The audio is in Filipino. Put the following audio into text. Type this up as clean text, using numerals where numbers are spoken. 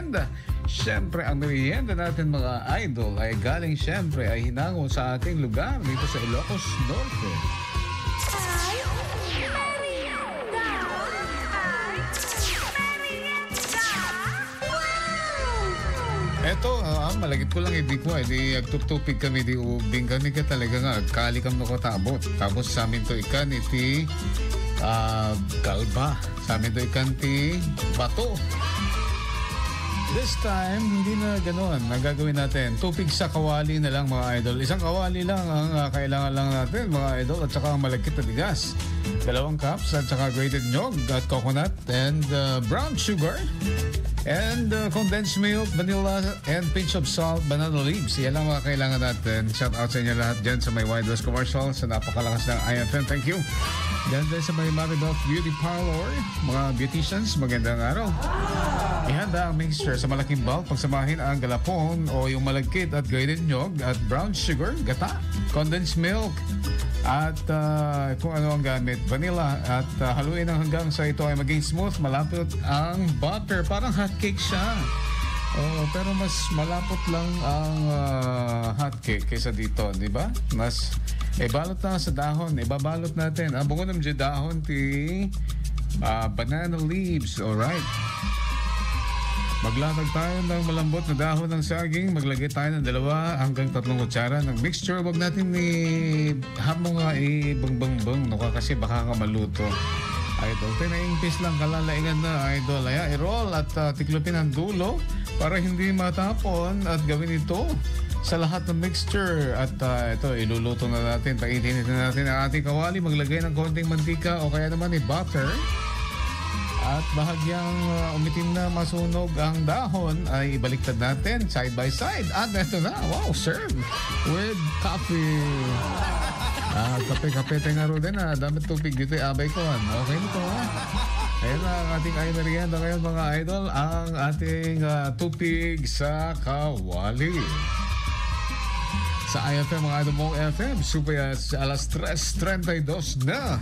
merienda. Siyempre, ang merienda natin mga idol ay galing siyempre ay hinango sa ating lugar dito sa Ilocos Norte. Eto, malagit ko lang hindi ko. Di agtuptupig kami, di ubing kami ka talaga nga. Kali kami nakatabot. Tapos sa amin to ikan iti kalba. Sa amin to ikan ti bato. This time, hindi na ganoon. Nagagawin natin, tupig sa kawali na lang mga idol. Isang kawali lang ang kailangan lang natin mga idol. At saka malagkit na bigas. 2 cups at saka grated nyog at coconut and brown sugar. And condensed milk, vanilla, and pinch of salt, banana leaves. Yan lang mga kailangan natin. Shout out sa inyo lahat dyan sa may Wide West Commercial, sa napakalakas ng IFM. Thank you. Dyan din sa may Maribel Beauty Parlor, mga beauticians, magandang araw. Ihanda ang mixture sa malaking bowl. Pagsamahin ang galapon o yung malagkit at grated nyog at brown sugar, gata, condensed milk, at kung ano ang gamit, vanilla, at haluin ang hanggang sa ito ay maging smooth, malapot ang butter. Parang hotcake siya. Oh, pero mas malapot lang ang hotcake kaysa dito, di ba? Mas balot na sa dahon. Ibabalot natin. Ang bungo ng dahon ti banana leaves. Alright. Maglatag tayo ng malambot na dahon ng saging. Maglagay tayo ng 2 hanggang 3 kutsara ng mixture. Huwag natin hamong ibang-bang-bang. No, kasi baka nga maluto. Idol, pinaimpis lang kalalaingan na idol. I-roll at tiklopin ang dulo para hindi matapon at gawin ito sa lahat ng mixture. At ito, iluluto na natin. Paitinin na natin ang ating kawali. Maglagay ng konting mantika o kaya naman butter. At bahagyang umitim na masunog ang dahon ay ibaliktad natin side by side. At ito na, wow, serve with coffee. Kape-kape tayo nga rin din. Dami tubig dito, abay ko. Okay nito ha. Ayan na ang ating ay merienda ngayon mga idol. Ang ating tubig sa kawali. Sa IFM mga idol mong FM. Super alas 3:32 na.